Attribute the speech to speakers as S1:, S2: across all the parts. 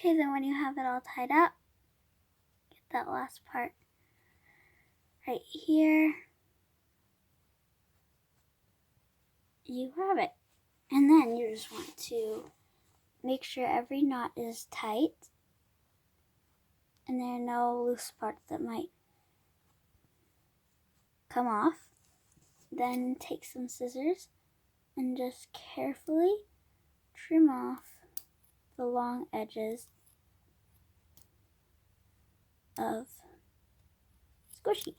S1: Okay, then when you have it all tied up, get that last part right here. You have it. And then you just want to make sure every knot is tight and there are no loose parts that might come off. Then take some scissors and just carefully trim off the long edges of Squishy.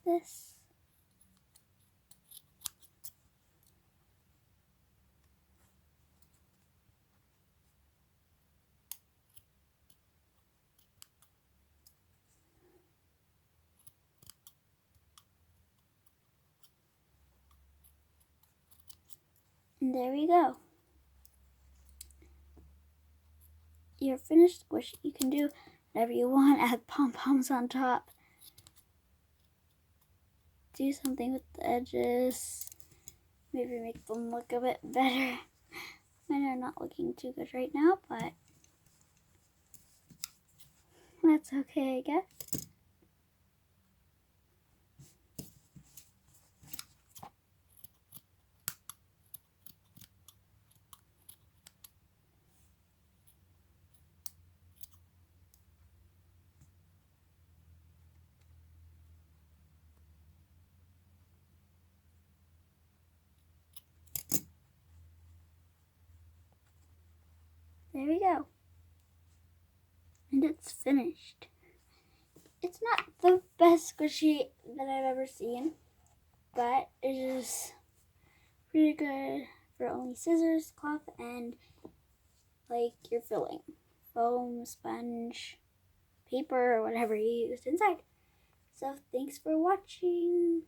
S1: This. And there we go. Your finished squish. You can do whatever you want, add pom-poms on top. Do something with the edges. Maybe make them look a bit better. Mine are not looking too good right now, but that's okay, I guess. There we go. And it's finished. It's not the best squishy that I've ever seen, but it is pretty good for only scissors, cloth, and like your filling. Foam, sponge, paper, or whatever you used inside. So thanks for watching.